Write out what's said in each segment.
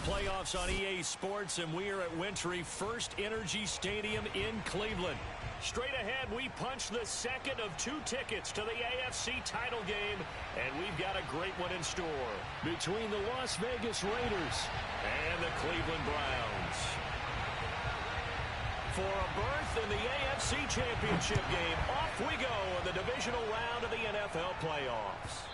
playoffs on EA Sports, and we are at Wintry First Energy Stadium in Cleveland. Straight ahead, we punch the second of 2 tickets to the AFC title game, and we've got a great one in store between the Las Vegas Raiders and the Cleveland Browns. For a berth in the AFC Championship game, off we go in the divisional round of the NFL playoffs.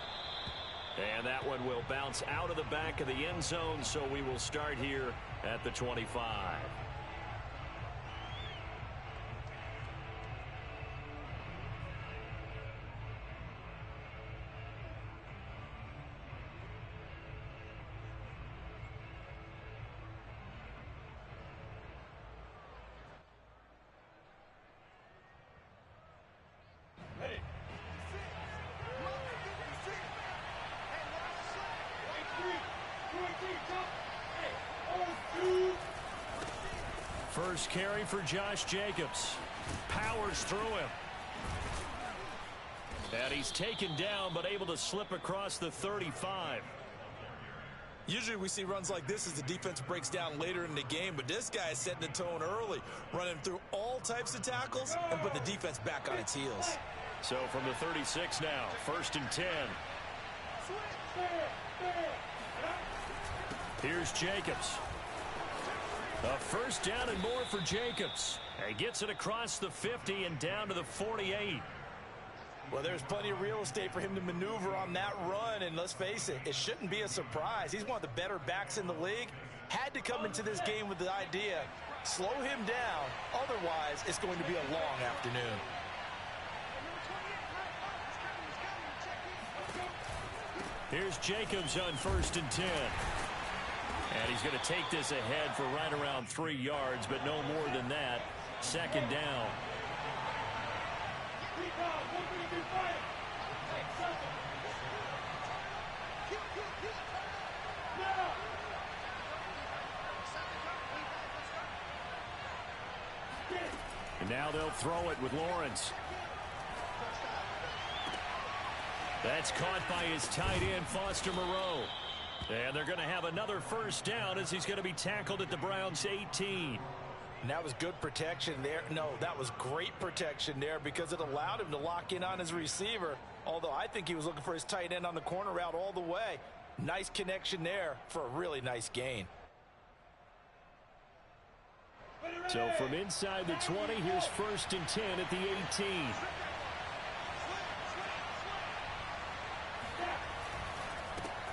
And that one will bounce out of the back of the end zone, so we will start here at the 25. First carry for Josh Jacobs. Powers through him. And he's taken down, but able to slip across the 35. Usually we see runs like this as the defense breaks down later in the game, but this guy is setting the tone early, running through all types of tackles and put the defense back on its heels. So from the 36 now, 1st and 10. Here's Jacobs. A first down and more for Jacobs. He gets it across the 50 and down to the 48. Well, there's plenty of real estate for him to maneuver on that run, and let's face it, it shouldn't be a surprise. He's one of the better backs in the league. Had to come into this game with the idea, slow him down, otherwise it's going to be a long afternoon. Here's Jacobs on 1st and 10. And he's going to take this ahead for right around 3 yards, but no more than that. 2nd down. And now they'll throw it with Lawrence. That's caught by his tight end, Foster Moreau. And they're going to have another first down as he's going to be tackled at the Browns' 18. And that was good protection there. No, that was great protection there because it allowed him to lock in on his receiver, although I think he was looking for his tight end on the corner route all the way. Nice connection there for a really nice gain. So from inside the 20, here's 1st and 10 at the 18.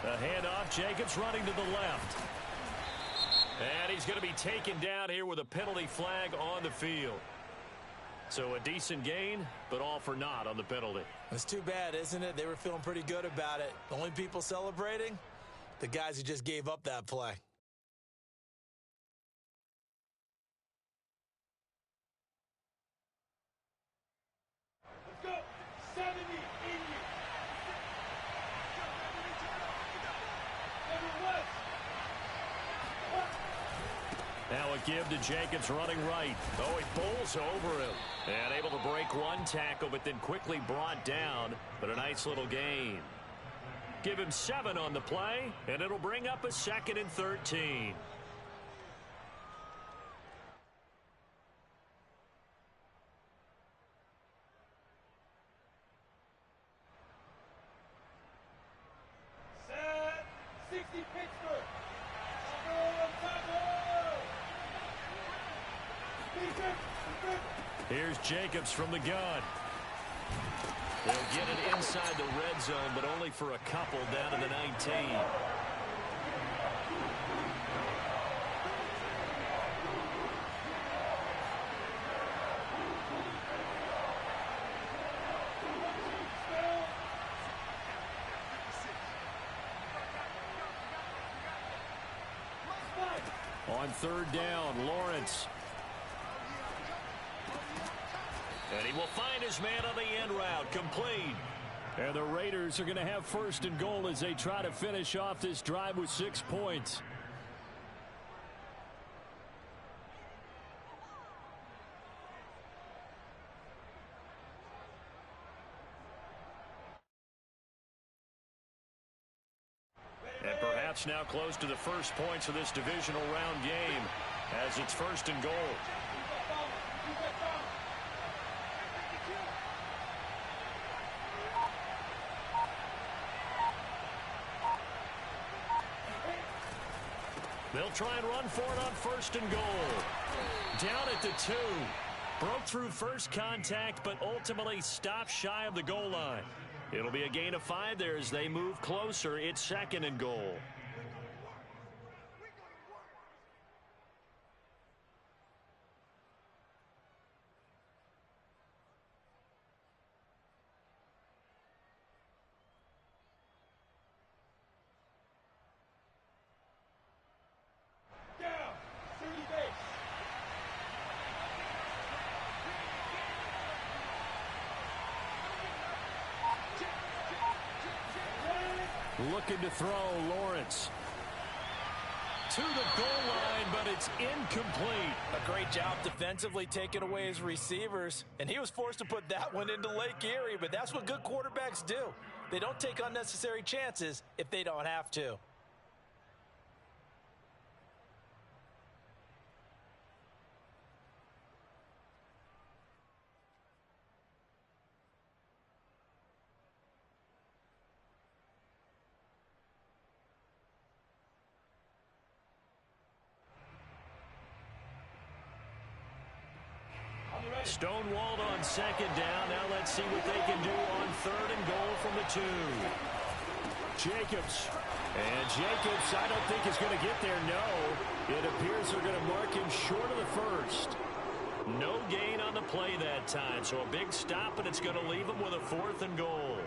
A handoff, Jacobs running to the left. And he's going to be taken down here with a penalty flag on the field. So a decent gain, but all for naught on the penalty. It's too bad, isn't it? They were feeling pretty good about it. The only people celebrating, the guys who just gave up that play. Let's go. 70 in you. Now a give to Jacobs running right. Oh, he bowls over him. And able to break one tackle, but then quickly brought down. But a nice little gain. Give him 7 on the play, and it'll bring up a 2nd and 13. Set. 60 Pittsburgh. Here's Jacobs from the gun. They'll get it inside the red zone, but only for a couple down to the 19. On 3rd down, Lawrence. And he will find his man on the end route, complete. And the Raiders are going to have 1st and goal as they try to finish off this drive with 6 points. Watch now close to the first points of this divisional round game as it's 1st and goal. They'll try and run for it on 1st and goal. Down at the 2. Broke through first contact, but ultimately stopped shy of the goal line. It'll be a gain of 5 there as they move closer. It's 2nd and goal. Looking to throw, Lawrence. To the goal line, but it's incomplete. A great job defensively taking away his receivers, and he was forced to put that one into Lake Erie, but that's what good quarterbacks do. They don't take unnecessary chances if they don't have to. Stonewalled on 2nd down. Now let's see what they can do on 3rd and goal from the 2. Jacobs. And Jacobs, I don't think is going to get there. No. It appears they're going to mark him short of the 1st. No gain on the play that time. So a big stop, and it's going to leave him with a 4th and goal.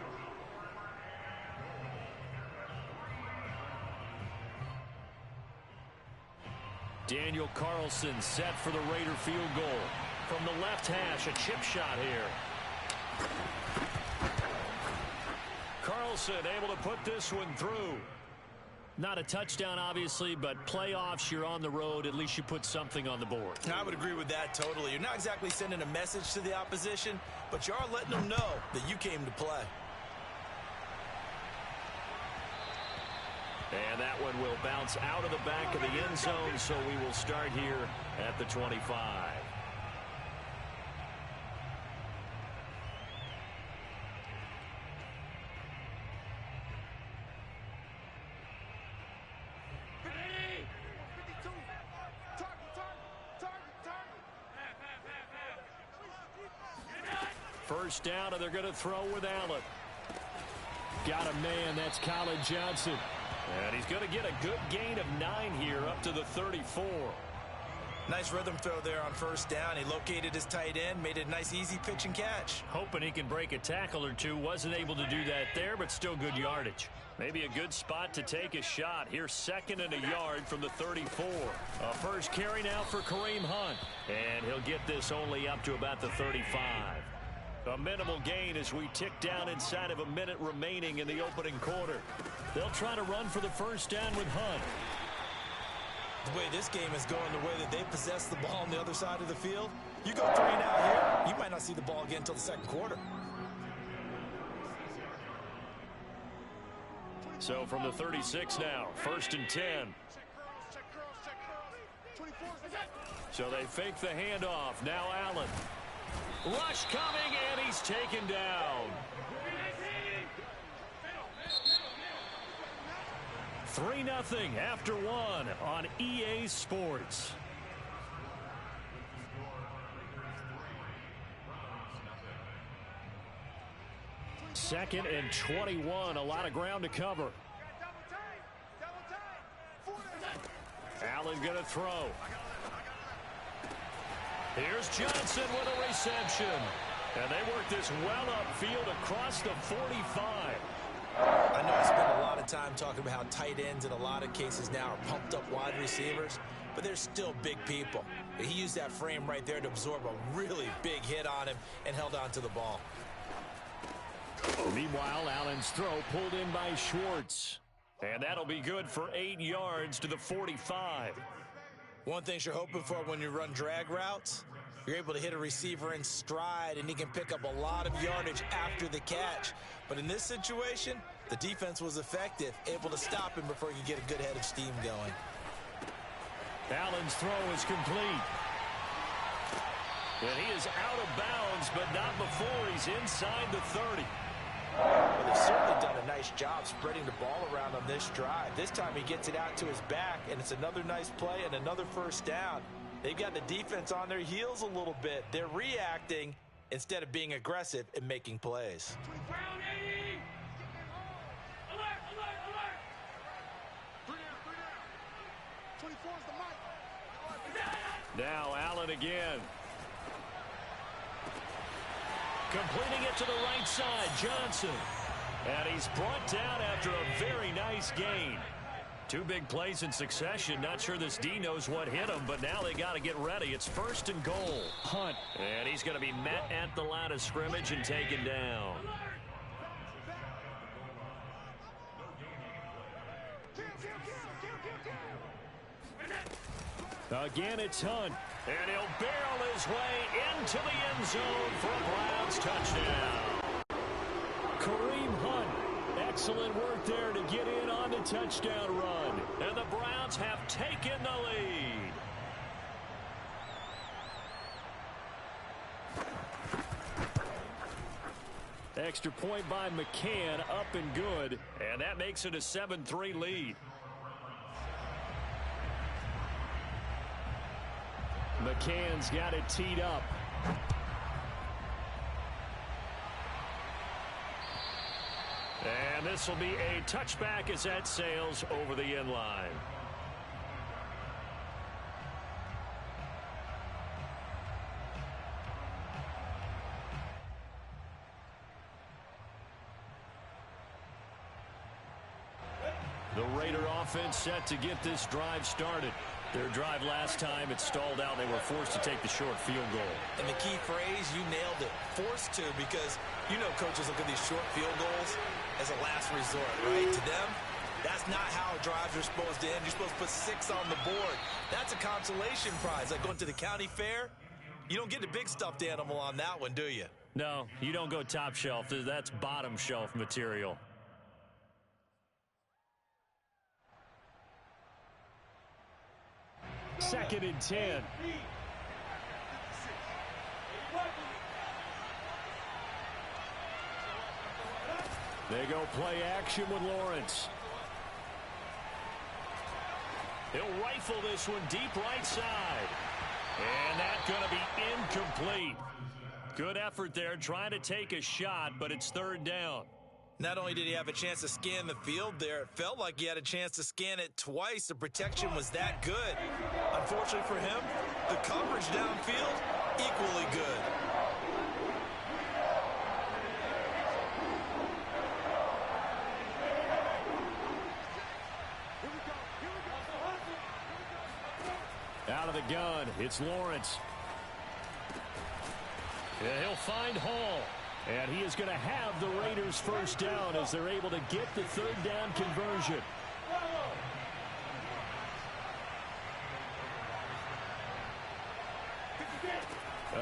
Daniel Carlson set for the Raider field goal. From the left hash, a chip shot here. Carlson able to put this one through. Not a touchdown, obviously, but playoffs, you're on the road. At least you put something on the board. I would agree with that totally. You're not exactly sending a message to the opposition, but you are letting them know that you came to play. And that one will bounce out of the back of the end zone, so we will start here at the 25. First down, and they're going to throw with Allen. Got a man, that's Colin Johnson. And he's going to get a good gain of 9 here up to the 34. Nice rhythm throw there on 1st down. He located his tight end, made it a nice easy pitch and catch. Hoping he can break a tackle or two. Wasn't able to do that there, but still good yardage. Maybe a good spot to take a shot. Here's 2nd and a yard from the 34. A first carry now for Kareem Hunt. And he'll get this only up to about the 35. A minimal gain as we tick down inside of a minute remaining in the opening quarter. They'll try to run for the first down with Hunt. The way this game is going, the way that they possess the ball on the other side of the field, you go 3 and out here, you might not see the ball again until the 2nd quarter. So from the 36 now, 1st and 10. So they fake the handoff. Now Allen. Rush coming, and he's taken down. 3-0 after 1 on EA Sports. Second and 21, a lot of ground to cover. Allen going to throw. Here's Johnson with a reception. And they work this well upfield across the 45. I know I spent a lot of time talking about how tight ends in a lot of cases now are pumped up wide receivers, but they're still big people. He used that frame right there to absorb a really big hit on him and held on to the ball. Meanwhile, Allen's throw pulled in by Schwartz. And that'll be good for 8 yards to the 45. One thing you're hoping for when you run drag routes, you're able to hit a receiver in stride, and he can pick up a lot of yardage after the catch. But in this situation, The defense was effective, able to stop him before he could get a good head of steam going. Allen's throw is complete. And he is out of bounds, but not before he's inside the 30. Well, they've certainly done a nice job spreading the ball around on this drive. This time he gets it out to his back, and it's another nice play and another first down. They've got the defense on their heels a little bit. They're reacting instead of being aggressive and making plays. Ground 80! Alert, alert, alert! 24 is the mic. Now Allen again. Completing it to the right side, Johnson. And he's brought down after a very nice gain. Two big plays in succession. Not sure this D knows what hit him, but now they got to get ready. It's 1st and goal. Hunt. And he's going to be met at the line of scrimmage and taken down. Again, it's Hunt. And he'll barrel his way into the end zone for a Browns touchdown. Kareem Hunt. Excellent work there to get in on the touchdown run. And the Browns have taken the lead. Extra point by McCann, up and good. And that makes it a 7-3 lead. McCann's got it teed up. And this will be a touchback as that sails over the end line. The Raider offense set to get this drive started. Their drive last time, it stalled out. They were forced to take the short field goal. And the key phrase, you nailed it. Forced to, because you know coaches look at these short field goals as a last resort, right? To them, that's not how drives are supposed to end. You're supposed to put 6 on the board. That's a consolation prize. Like going to the county fair, you don't get the big stuffed animal on that one, do you? No, you don't go top shelf. That's bottom shelf material. Second and 10. They go play action with Lawrence. He'll rifle this one deep right side. And that's going to be incomplete. Good effort there trying to take a shot, but it's 3rd down. Not only did he have a chance to scan the field there, it felt like he had a chance to scan it twice. The protection was that good. Unfortunately for him, the coverage downfield, equally good. Out of the gun, it's Lawrence. Yeah, he'll find Hall. And he is going to have the Raiders first down as they're able to get the 3rd down conversion.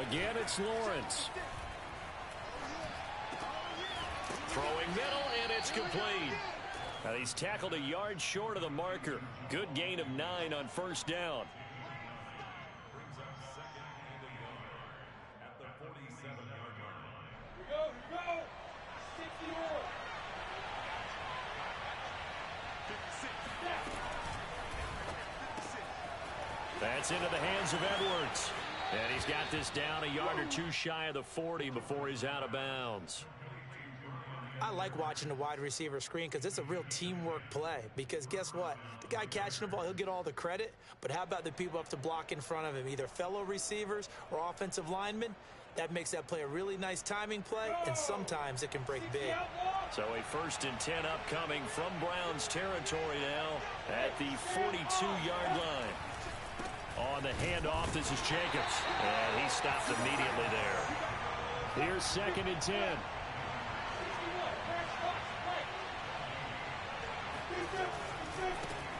Again, it's Lawrence. Throwing middle, and it's complete. Now he's tackled a yard short of the marker. Good gain of 9 on 1st down. That's into the hands of Edwards. And he's got this down a yard or 2 shy of the 40 before he's out of bounds. I like watching the wide receiver screen because it's a real teamwork play. Because guess what? The guy catching the ball, he'll get all the credit. But how about the people up to block in front of him, either fellow receivers or offensive linemen? That makes that play a really nice timing play, and sometimes it can break big. So a 1st and 10 upcoming from Browns territory now at the 42-yard line. On the handoff, this is Jacobs. And he stopped immediately there. Here's 2nd and 10.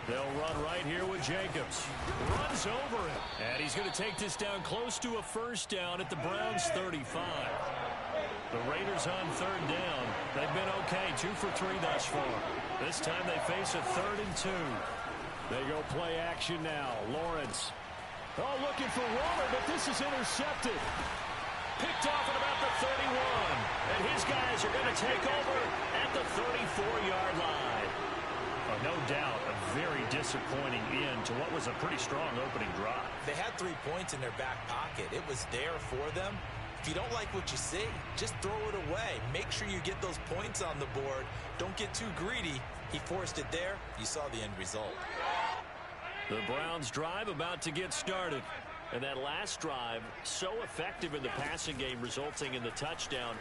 They'll run right here with Jacobs. Runs over him. And he's going to take this down close to a 1st down at the Browns' 35. The Raiders on third down. They've been okay, 2 for 3 thus far. This time they face a 3rd and 2. They go play action now. Lawrence. Oh, looking for Waller, but this is intercepted. Picked off at about the 31. And his guys are going to take over at the 34-yard line. Oh, no doubt a very disappointing end to what was a pretty strong opening drive. They had 3 points in their back pocket. It was there for them. If you don't like what you see, just throw it away. Make sure you get those points on the board. Don't get too greedy. He forced it there. You saw the end result. The Browns drive about to get started. And that last drive, so effective in the passing game, resulting in the touchdown.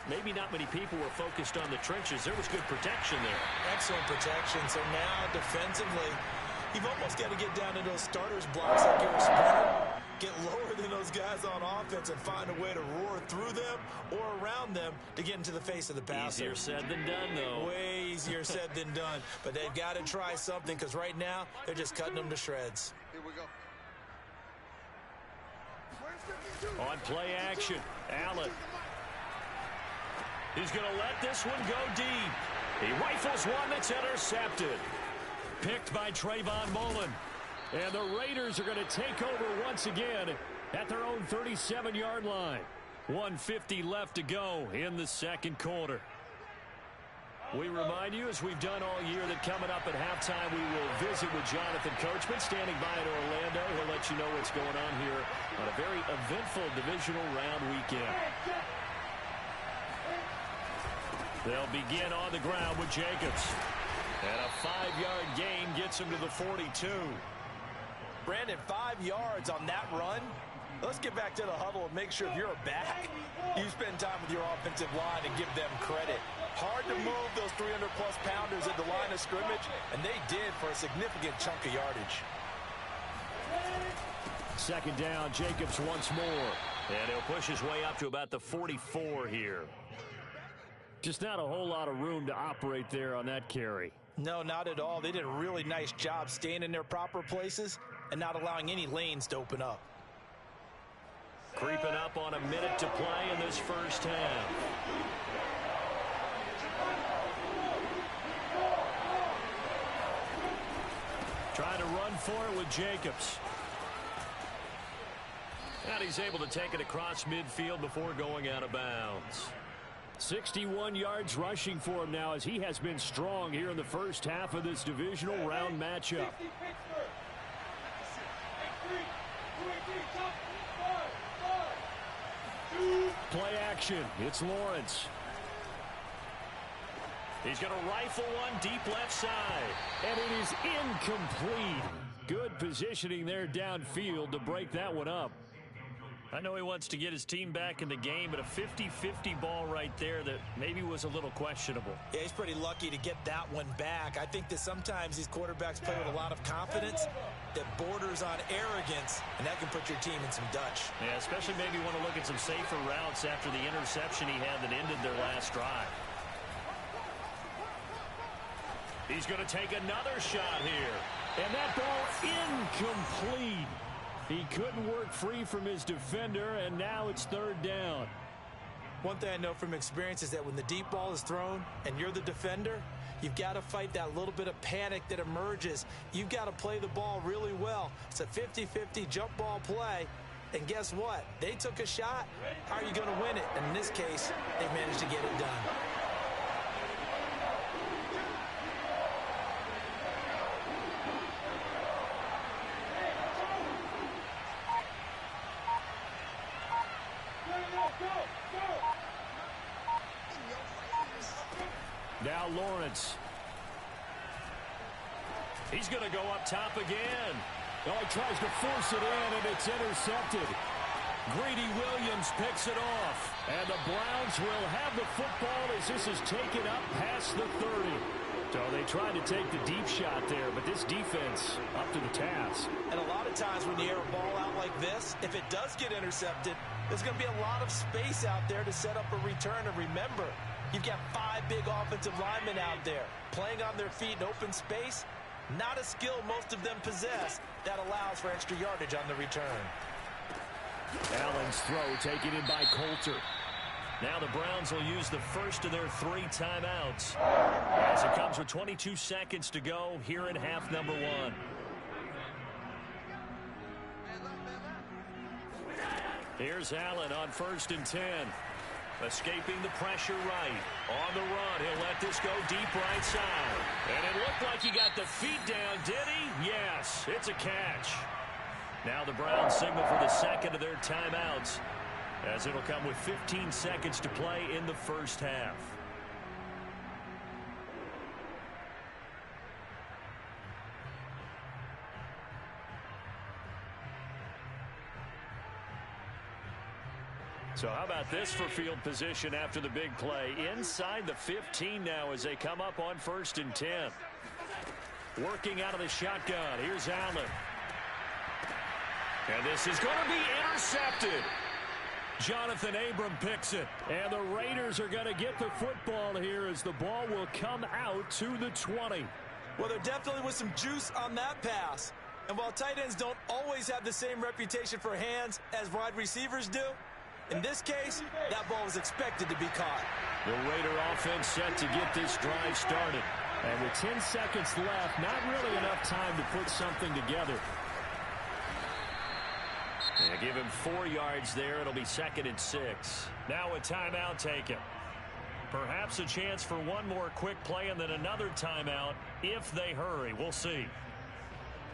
Maybe not many people were focused on the trenches. There was good protection there. Excellent protection. So now, defensively, you've almost got to get down to those starters blocks like you're a sprinter. Get lower than those guys on offense and find a way to roar through them or around them to get into the face of the passer. Easier said than done, though. Way easier said than done. But they've got to try something because right now, they're just cutting them to shreds. Here we go. On play action, Allen. He's going to let this one go deep. He rifles one that's intercepted. Picked by Trayvon Mullen. And the Raiders are going to take over once again at their own 37-yard line. 1:50 left to go in the second quarter. We remind you, as we've done all year, that coming up at halftime, we will visit with Jonathan Coachman, standing by in Orlando. He'll let you know what's going on here on a very eventful divisional round weekend. They'll begin on the ground with Jacobs. And a 5-yard gain gets him to the 42. Brandon, 5 yards on that run. Let's get back to the huddle and make sure if you're a back, you spend time with your offensive line and give them credit. Hard to move those 300-plus pounders at the line of scrimmage, and they did for a significant chunk of yardage. Second down, Jacobs once more. And he'll push his way up to about the 44 here. Just not a whole lot of room to operate there on that carry. No, not at all. They did a really nice job staying in their proper places and not allowing any lanes to open up. Creeping up on a minute to play in this first half. Trying to run for it with Jacobs. And he's able to take it across midfield before going out of bounds. 61 yards rushing for him now, as he has been strong here in the first half of this divisional round matchup. Play action. It's Lawrence. He's going to rifle one deep left side. And it is incomplete. Good positioning there downfield to break that one up. I know he wants to get his team back in the game, but a 50-50 ball right there that maybe was a little questionable. Yeah, he's pretty lucky to get that one back. I think that sometimes these quarterbacks play with a lot of confidence that borders on arrogance, and that can put your team in some Dutch. Yeah, especially maybe want to look at some safer routes after the interception he had that ended their last drive. He's going to take another shot here. And that ball incomplete. He couldn't work free from his defender, and now it's third down. One thing I know from experience is that when the deep ball is thrown and you're the defender, you've got to fight that little bit of panic that emerges. You've got to play the ball really well. It's a 50-50 jump ball play, and guess what? They took a shot. How are you going to win it? And in this case, they managed to get it done. Now Lawrence. He's going to go up top again. Oh, he tries to force it in, and it's intercepted. Greedy Williams picks it off. And the Browns will have the football as this is taken up past the 30. So they tried to take the deep shot there, but this defense up to the task. And a lot of times when you air a ball out like this, if it does get intercepted, there's going to be a lot of space out there to set up a return. And remember, you've got 5 big offensive linemen out there playing on their feet in open space. Not a skill most of them possess that allows for extra yardage on the return. Allen's throw taken in by Coulter. Now the Browns will use the first of their 3 timeouts as it comes with 22 seconds to go here in half number 1. Here's Allen on 1st and 10. Escaping the pressure right. On the run, he'll let this go deep right side. And it looked like he got the feet down, did he? Yes, it's a catch. Now the Browns signal for the second of their timeouts, as it'll come with 15 seconds to play in the first half. So how about this for field position after the big play? Inside the 15 now as they come up on 1st and 10. Working out of the shotgun. Here's Allen. And this is going to be intercepted. Jonathan Abram picks it. And the Raiders are going to get the football here as the ball will come out to the 20. Well, there definitely was some juice on that pass. And while tight ends don't always have the same reputation for hands as wide receivers do, in this case, that ball was expected to be caught. The Raider offense set to get this drive started. And with 10 seconds left, not really enough time to put something together. And give him 4 yards there. It'll be 2nd and 6. Now a timeout taken. Perhaps a chance for one more quick play and then another timeout if they hurry. We'll see.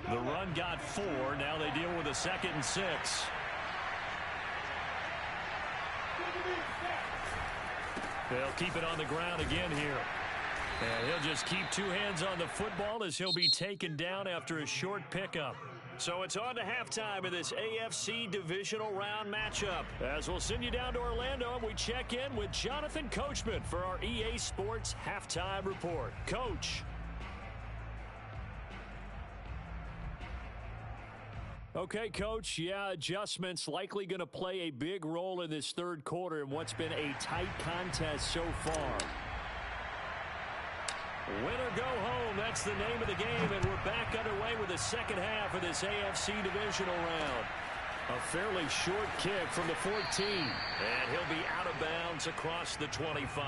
The run got 4. Now they deal with a 2nd and 6. They'll keep it on the ground again here. And he'll just keep 2 hands on the football as he'll be taken down after a short pickup. So it's on to halftime of this AFC divisional round matchup. As we'll send you down to Orlando and we check in with Jonathan Coachman for our EA Sports Halftime Report. Coach. Okay, Coach, yeah, adjustments likely going to play a big role in this third quarter in what's been a tight contest so far. Win or go home, that's the name of the game, and we're back underway with the second half of this AFC divisional round. A fairly short kick from the 14, and he'll be out of bounds across the 25.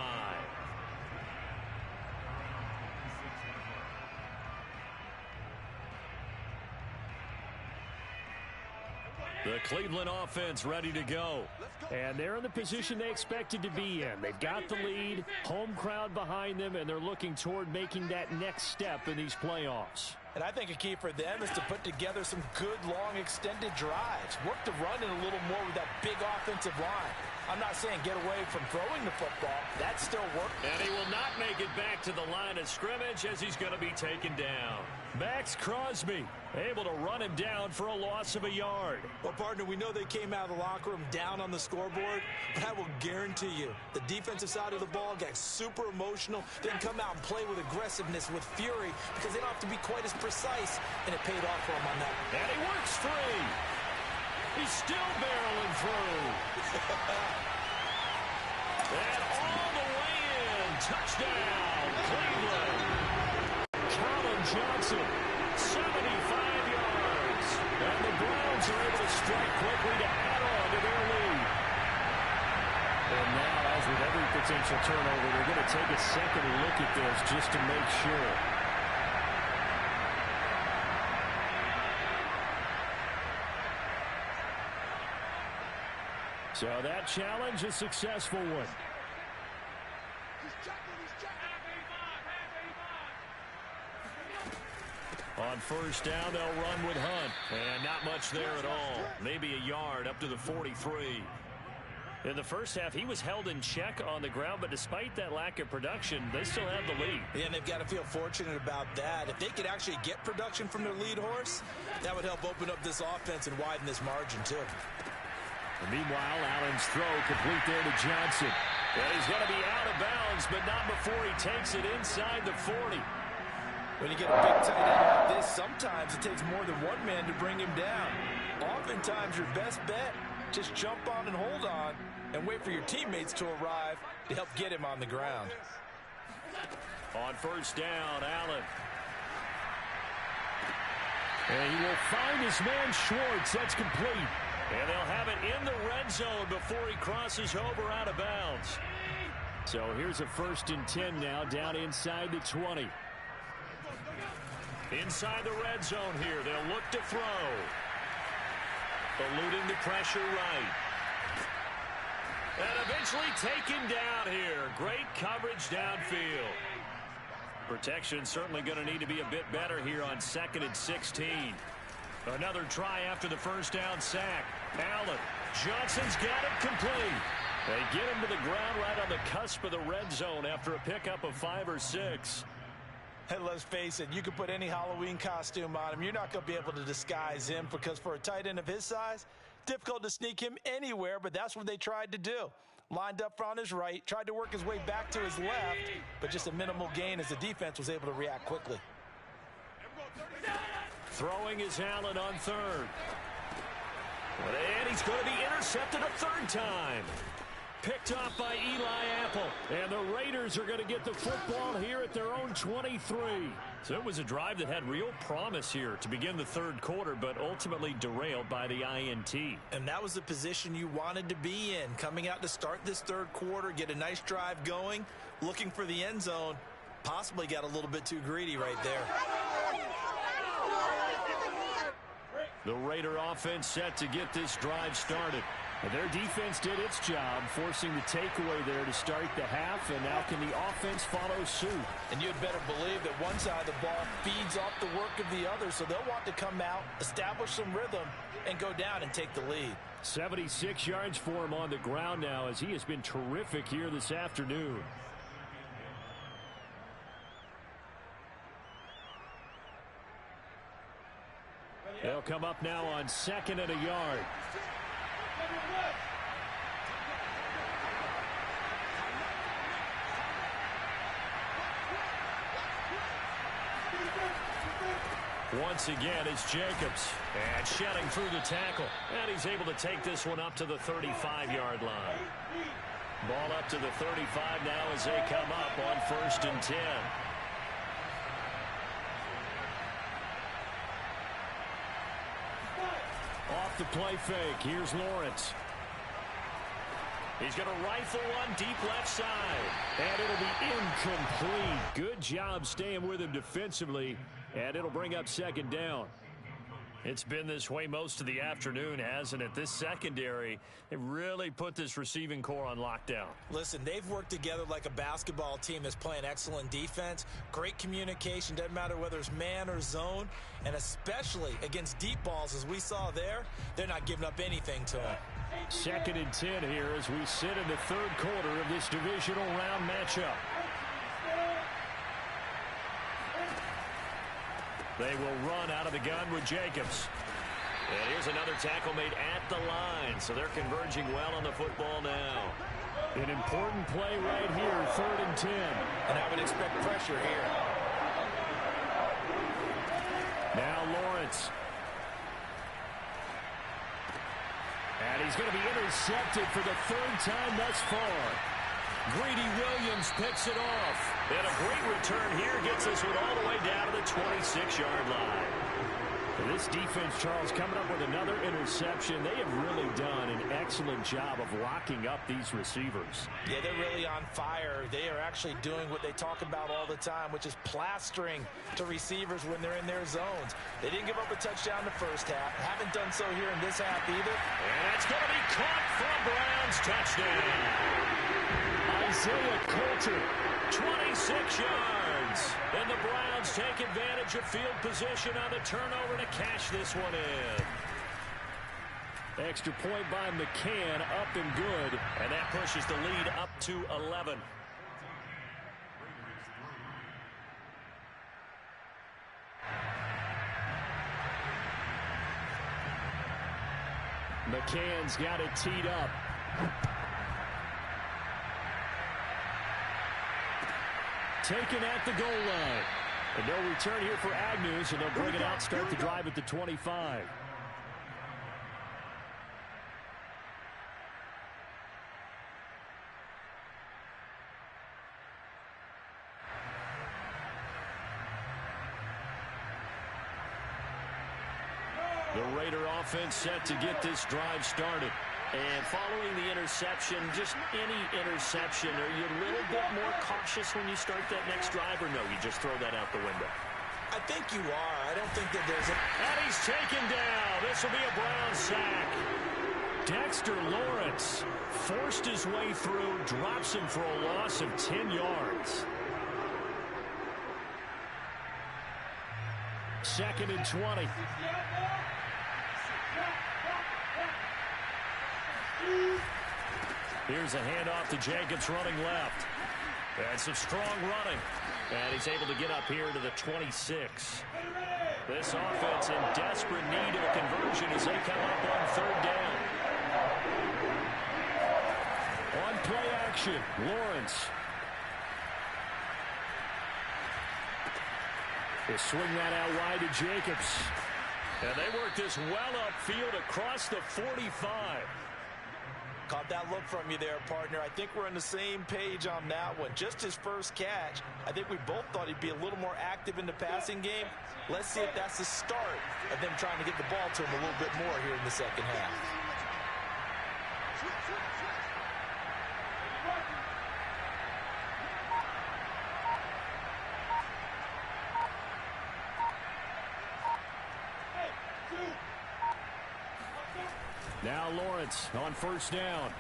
The Cleveland offense ready to go. And they're in the position they expected to be in. They've got the lead, home crowd behind them, and they're looking toward making that next step in these playoffs. And I think a key for them is to put together some good, long, extended drives. Work the run in a little more with that big offensive line. I'm not saying get away from throwing the football. That's still work. And he will not make it back to the line of scrimmage as he's going to be taken down. Max Crosby able to run him down for a loss of a yard. Well, partner, we know they came out of the locker room down on the scoreboard, but I will guarantee you the defensive side of the ball got super emotional. They can come out and play with aggressiveness, with fury, because they don't have to be quite as precise, and it paid off for them on that. And he works free. He's still barreling through. And all the way in. Touchdown, Cleveland. Colin Johnson, 75 yards. and the Browns are able to strike quickly to add on to their lead. And now, as with every potential turnover, they're going to take a second look at this just to make sure. So that challenge, a successful one. On first down, they'll run with Hunt. And not much there at all. Maybe a yard up to the 43. In the first half, he was held in check on the ground, but despite that lack of production, they still have the lead. Yeah, and they've got to feel fortunate about that. If they could actually get production from their lead horse, that would help open up this offense and widen this margin, too. And meanwhile, Allen's throw complete there to Johnson. And he's going to be out of bounds, but not before he takes it inside the 40. When you get a big tight end like this, sometimes it takes more than one man to bring him down. Oftentimes, your best bet, just jump on and hold on and wait for your teammates to arrive to help get him on the ground. On first down, Allen. And he will find his man Schwartz. That's complete. And they'll have it in the red zone before he crosses over out of bounds. So here's a 1st and 10 now, down inside the 20. Inside the red zone here, they'll look to throw. Eluding the pressure right. And eventually taken down here. Great coverage downfield. Protection certainly going to need to be a bit better here on 2nd and 16. Another try after the first down sack. Allen. Johnson's got it complete. They get him to the ground right on the cusp of the red zone after a pickup of 5 or 6. Hey, let's face it, you can put any Halloween costume on him. You're not going to be able to disguise him because for a tight end of his size, difficult to sneak him anywhere, but that's what they tried to do. Lined up on his right, tried to work his way back to his left, but just a minimal gain as the defense was able to react quickly. Throwing is Allen on 3rd. And he's going to be intercepted a 3rd time. Picked off by Eli Apple. And the Raiders are going to get the football here at their own 23. So it was a drive that had real promise here to begin the 3rd quarter, but ultimately derailed by the INT. And that was the position you wanted to be in. Coming out to start this 3rd quarter, get a nice drive going, looking for the end zone. Possibly got a little bit too greedy right there. The Raider offense set to get this drive started. And their defense did its job, forcing the takeaway there to start the half, and now can the offense follow suit? And you'd better believe that one side of the ball feeds off the work of the other, so they'll want to come out, establish some rhythm, and go down and take the lead. 76 yards for him on the ground now, as he has been terrific here this afternoon. They'll come up now on 2nd and a yard. Once again, it's Jacobs. And shedding through the tackle. And he's able to take this one up to the 35-yard line. Ball up to the 35 now as they come up on 1st and 10. Off the play fake. Here's Lawrence. He's going to rifle one deep left side. And it'll be incomplete. Good job staying with him defensively. And it'll bring up 2nd down. It's been this way most of the afternoon, hasn't it? This secondary, they really put this receiving core on lockdown. Listen, they've worked together like a basketball team that's playing excellent defense. Great communication, doesn't matter whether it's man or zone. And especially against deep balls, as we saw there, they're not giving up anything to them. 2nd and 10 here as we sit in the 3rd quarter of this divisional round matchup. They will run out of the gun with Jacobs. And here's another tackle made at the line, so they're converging well on the football now. An important play right here, 3rd and 10. And I would expect pressure here. Now Lawrence. And he's going to be intercepted for the 3rd time thus far. Greedy Williams picks it off. And a great return here gets this one all the way down to the 26-yard line. This defense, Charles, coming up with another interception. They have really done an excellent job of locking up these receivers. Yeah, they're really on fire. They are actually doing what they talk about all the time, which is plastering to receivers when they're in their zones. They didn't give up a touchdown the first half. Haven't done so here in this half either. And it's going to be caught for a Browns touchdown. Isaiah Coulter, 26 yards. And the Browns take advantage of field position on the turnover to cash this one in. Extra point by McCann, up and good. And that pushes the lead up to 11. McCann's got it teed up. Taken at the goal line. And no return here for Agnew, so they'll bring it out, start the drive at the 25. The Raider offense set to get this drive started. And following the interception, just any interception, are you a little bit more cautious when you start that next drive, or no, you just throw that out the window? I think you are. I don't think that there's a... And he's taken down. This will be a Brown sack. Dexter Lawrence forced his way through, drops him for a loss of 10 yards. 2nd and 20. Here's a handoff to Jacobs running left. And some strong running. And he's able to get up here to the 26. This offense in desperate need of a conversion as they come up on 3rd down. On play action, Lawrence. They swing that out wide to Jacobs. And they work this well upfield across the 45. Caught that look from you there, partner. I think we're on the same page on that one. Just his first catch. I think we both thought he'd be a little more active in the passing game. Let's see if that's the start of them trying to get the ball to him a little bit more here in the second half. Now Lawrence on 1st down.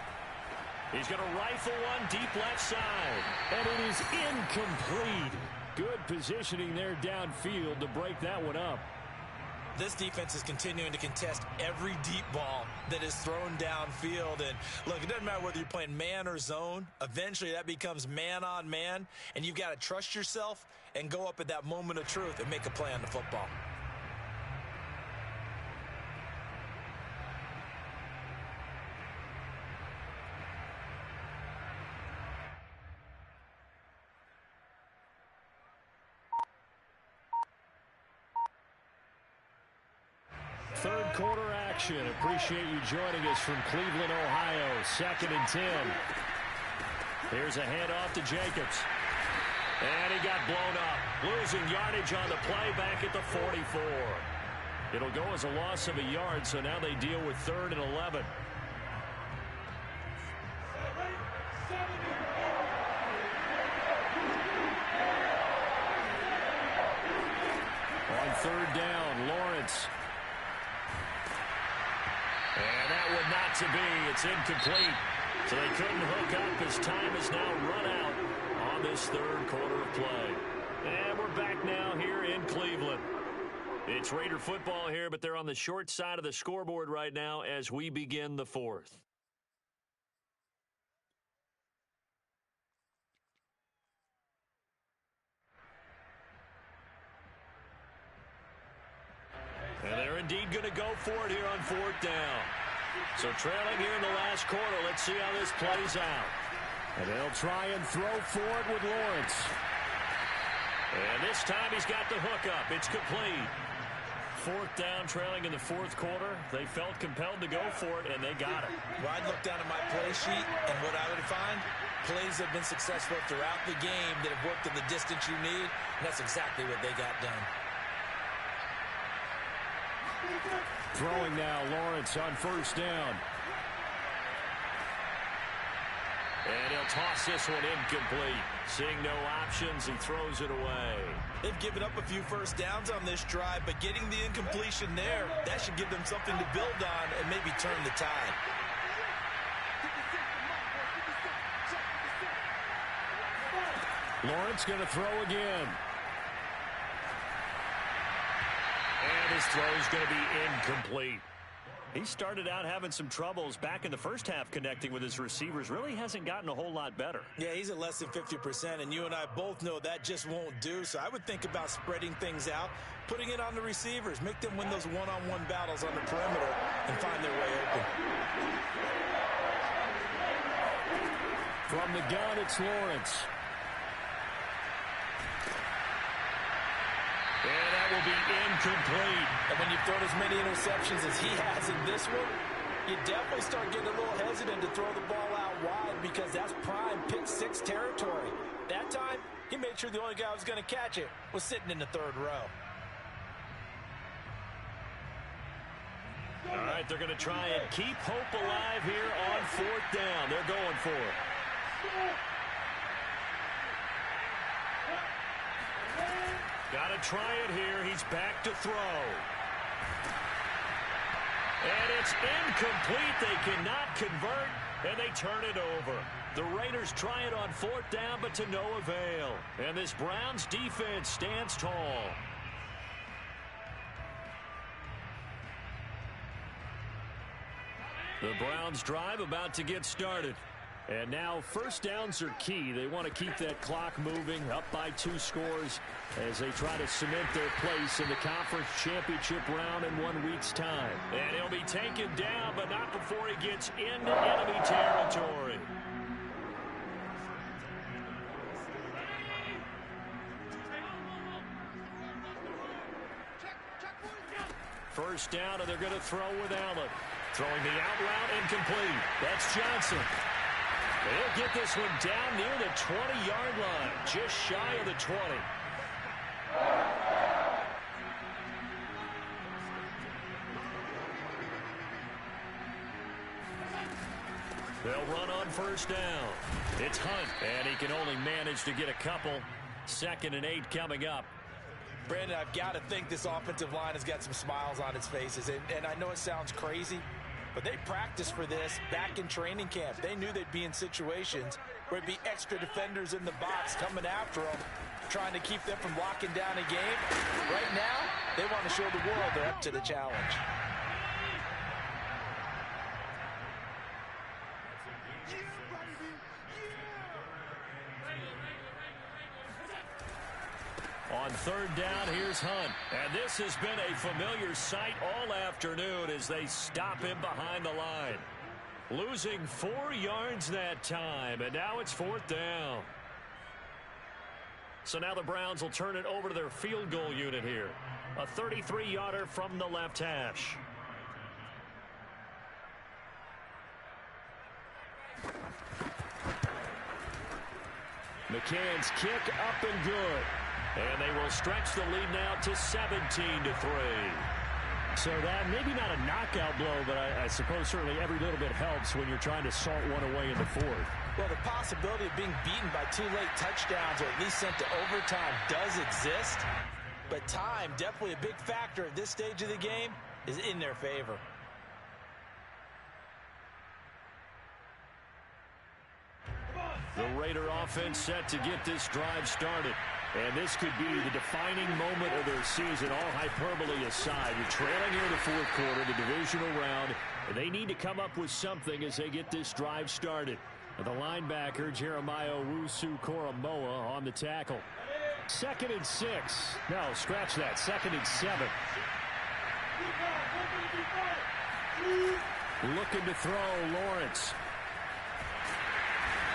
He's going to rifle one deep left side. And it is incomplete. Good positioning there downfield to break that one up. This defense is continuing to contest every deep ball that is thrown downfield. And look, it doesn't matter whether you're playing man or zone. Eventually that becomes man on man. And you've got to trust yourself and go up at that moment of truth and make a play on the football. Third quarter action. Appreciate you joining us from Cleveland, Ohio. 2nd and 10. Here's a handoff to Jacobs. And he got blown up. Losing yardage on the play back at the 44. It'll go as a loss of a yard, so now they deal with 3rd and 11. On 3rd down, Lawrence. And that would not to be. It's incomplete. So they couldn't hook up as time is now run out on this 3rd quarter of play. And we're back now here in Cleveland. It's Raider football here, but they're on the short side of the scoreboard right now as we begin the 4th. And they're indeed going to go for it here on 4th down. So trailing here in the last quarter. Let's see how this plays out. And they'll try and throw for it with Lawrence. And this time he's got the hookup. It's complete. 4th down, trailing in the 4th quarter. They felt compelled to go for it, and they got it. Well, I'd look down at my play sheet, and what I would find, plays have been successful throughout the game that have worked in the distance you need, and that's exactly what they got done. Throwing now, Lawrence on 1st down. And he'll toss this one incomplete. Seeing no options, he throws it away. They've given up a few first downs on this drive, but getting the incompletion there, that should give them something to build on and maybe turn the tide. Lawrence going to throw again. And his throw is going to be incomplete. He started out having some troubles back in the first half connecting with his receivers. Really hasn't gotten a whole lot better. Yeah, he's at less than 50%, and you and I both know that just won't do. So I would think about spreading things out, putting it on the receivers, make them win those one-on-one battles on the perimeter and find their way open. From the gun, it's Lawrence. And that will be incomplete. And when you've thrown as many interceptions as he has in this one, you definitely start getting a little hesitant to throw the ball out wide because that's prime pick 6 territory. That time, he made sure the only guy who was going to catch it was sitting in the 3rd row. All right, they're going to try and keep hope alive here on 4th down. They're going for it. Got to try it here. He's back to throw. And it's incomplete. They cannot convert, and they turn it over. The Raiders try it on 4th down, but to no avail. And this Browns defense stands tall. The Browns drive about to get started. And now 1st downs are key. They want to keep that clock moving, up by 2 scores as they try to cement their place in the conference championship round in 1 week's time. And he'll be taken down, but not before he gets into enemy territory. First down, and they're going to throw with Allen. Throwing the out route, incomplete. That's Johnson. They'll get this one down near the 20-yard line, just shy of the 20. They'll run on first down. It's Hunt, and he can only manage to get a couple. 2nd and 8 coming up. Brandon, I've got to think this offensive line has got some smiles on its faces. And I know it sounds crazy, but they practiced for this back in training camp. They knew they'd be in situations where it'd be extra defenders in the box coming after them, trying to keep them from locking down a game. Right now, they want to show the world they're up to the challenge. On 3rd down, here's Hunt. And this has been a familiar sight all afternoon as they stop him behind the line. Losing 4 yards that time, and now it's 4th down. So now the Browns will turn it over to their field goal unit here. A 33-yarder from the left hash. McCann's kick up and good. And they will stretch the lead now to 17-3. So that, maybe not a knockout blow, but I suppose certainly every little bit helps when you're trying to salt one away in the 4th. Well, the possibility of being beaten by 2 late touchdowns or at least sent to overtime does exist. But time, definitely a big factor at this stage of the game, is in their favor. The Raider offense set to get this drive started. And this could be the defining moment of their season, all hyperbole aside. You're trailing here in the 4th quarter, the divisional round, and they need to come up with something as they get this drive started. The linebacker, Jeremiah Owusu-Koramoah, on the tackle. 2nd and 6. No, scratch that. 2nd and 7. Looking to throw, Lawrence.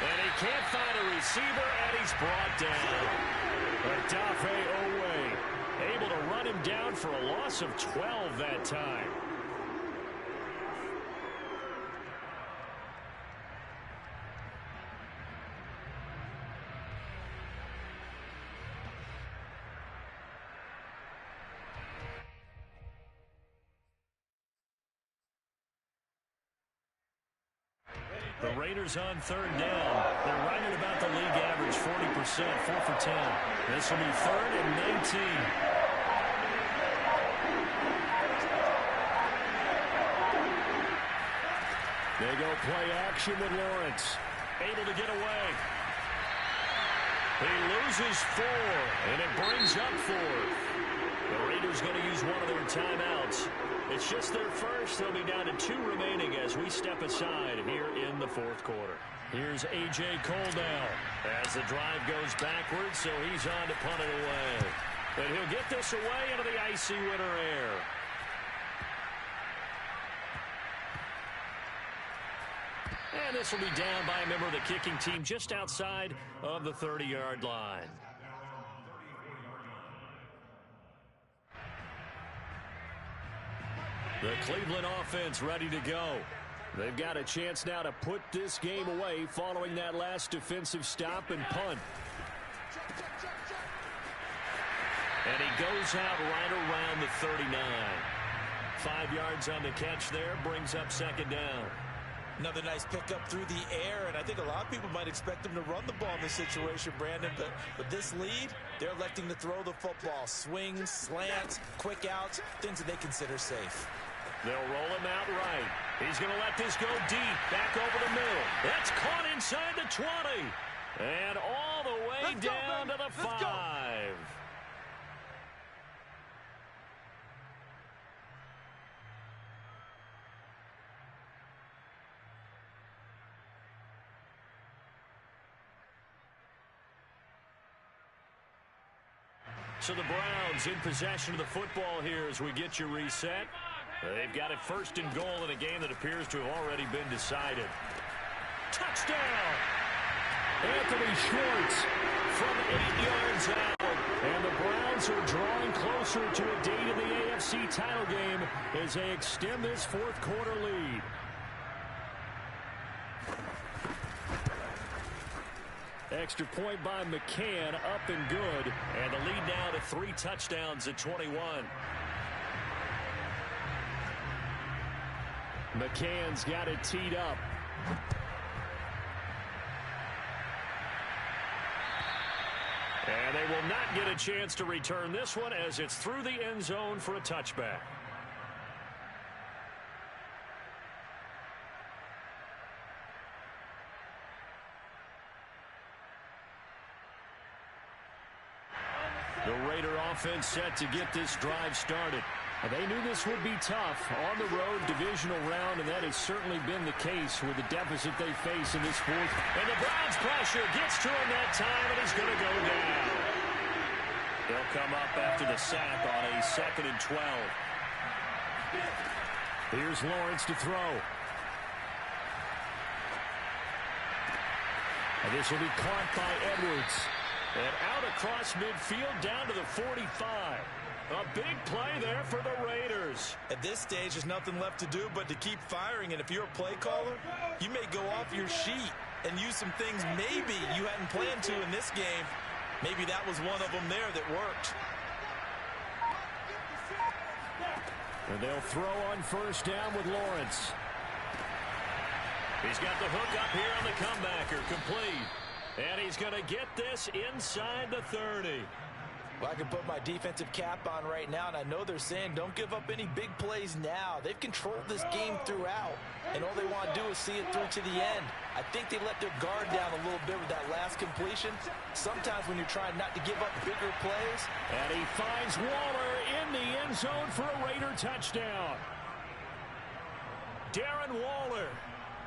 And he can't find a receiver, and he's brought down. Odafe Owe able to run him down for a loss of 12 that time. The Raiders on 3rd down. They're right at about the league average, 40%, 4 for 10. This will be 3rd and 19. They go play action with Lawrence. Able to get away. He loses 4, and it brings up 4. The Raiders going to use one of their timeouts. It's just their first. They'll be down to 2 remaining as we step aside here in the 4th quarter. Here's A.J. Cole now as the drive goes backwards, so he's on to punt it away. And he'll get this away into the icy winter air. And this will be down by a member of the kicking team just outside of the 30-yard line. The Cleveland offense ready to go. They've got a chance now to put this game away following that last defensive stop and punt. And he goes out right around the 39. 5 yards on the catch there. Brings up second down. Another nice pickup through the air, and I think a lot of people might expect them to run the ball in this situation, Brandon, but with this lead, they're electing to throw the football. Swings, slants, quick outs, things that they consider safe. They'll roll him out right. He's going to let this go deep, back over the middle. That's caught inside the 20, and all the way down to the 5. So the Browns in possession of the football here as we get you reset. They've got it first and goal in a game that appears to have already been decided. Touchdown! Anthony Schwartz from 8 yards out. And the Browns are drawing closer to a date in the AFC title game as they extend this fourth quarter lead. Extra point by McCann, up and good. And the lead now to 3 touchdowns at 21. McCann's got it teed up. And they will not get a chance to return this one as it's through the end zone for a touchback. The Raider offense set to get this drive started. They knew this would be tough on the road divisional round, and that has certainly been the case with the deficit they face in this fourth. And the Browns pressure gets to him that time, and he's going to go down. They'll come up after the sack on a 2nd and 12. Here's Lawrence to throw. And this will be caught by Edwards. And out across midfield down to the 45. A big play there for the Raiders. At this stage, there's nothing left to do but to keep firing. And if you're a play caller, you may go off your sheet and use some things maybe you hadn't planned to in this game. Maybe that was one of them there that worked. And they'll throw on first down with Lawrence. He's got the hook up here on the comebacker, complete. And he's going to get this inside the 30. Well, I can put my defensive cap on right now, and I know they're saying don't give up any big plays now. They've controlled this game throughout, and all they want to do is see it through to the end. I think they let their guard down a little bit with that last completion. Sometimes when you're trying not to give up bigger plays. And he finds Waller in the end zone for a Raider touchdown. Darren Waller.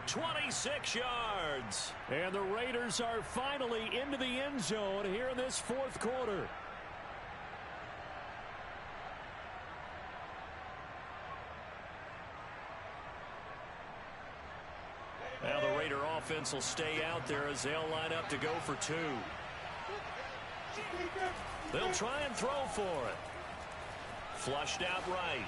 26 yards. And the Raiders are finally into the end zone here in this fourth quarter. Now the Raider offense will stay out there as they'll line up to go for 2. They'll try and throw for it. Flushed out right.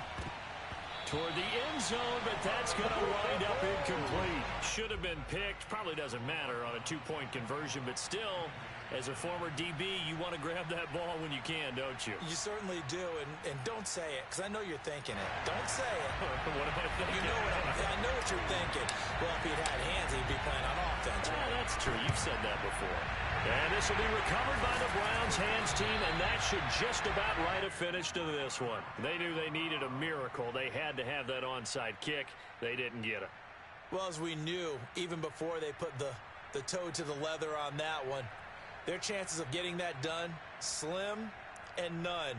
Toward the end zone, but that's going to wind up incomplete. Should have been picked. Probably doesn't matter on a 2-point conversion, but still, as a former DB, you want to grab that ball when you can, don't you? You certainly do, and don't say it, because I know you're thinking it. Don't say it. What am I thinking? You know I know what you're thinking. Well, if he'd had hands, he'd be playing on offense. Yeah, that's true. You've said that before. And this will be recovered by the Browns hands team, and that should just about write a finish to this one. They knew they needed a miracle. They had to have that onside kick. They didn't get it. Well, as we knew, even before they put the toe to the leather on that one, their chances of getting that done, slim and none.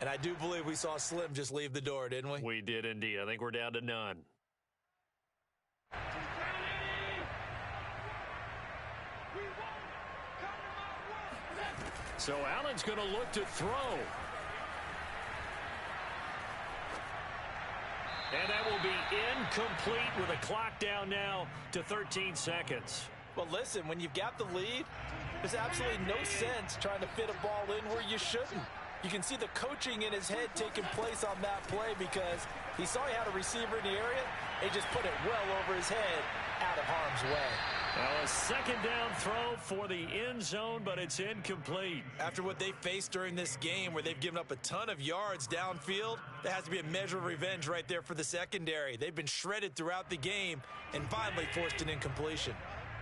And I do believe we saw Slim just leave the door, didn't we? We did indeed. I think we're down to none. So Allen's going to look to throw. And that will be incomplete with a clock down now to 13 seconds. Well, listen, when you've got the lead, there's absolutely no sense trying to fit a ball in where you shouldn't. You can see the coaching in his head taking place on that play because he saw he had a receiver in the area and he just put it well over his head out of harm's way. Well, a second down throw for the end zone, but it's incomplete. After what they faced during this game where they've given up a ton of yards downfield, there has to be a measure of revenge right there for the secondary. They've been shredded throughout the game and finally forced an incompletion.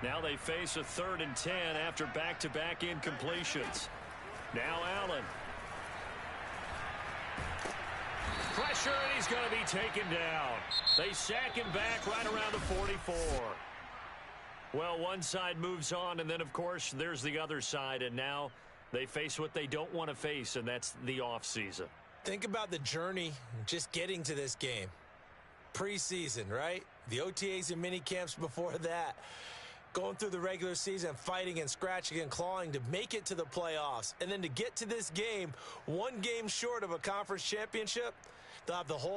Now they face a 3rd and 10 after back-to-back incompletions. Now Allen. Pressure, and he's going to be taken down. They sack him back right around the 44. Well, one side moves on, and then, of course, there's the other side, and now they face what they don't want to face, and that's the offseason. Think about the journey just getting to this game. Preseason, right? The OTAs and mini camps before that. Going through the regular season, fighting and scratching and clawing to make it to the playoffs. And then to get to this game, one game short of a conference championship, they'll have the whole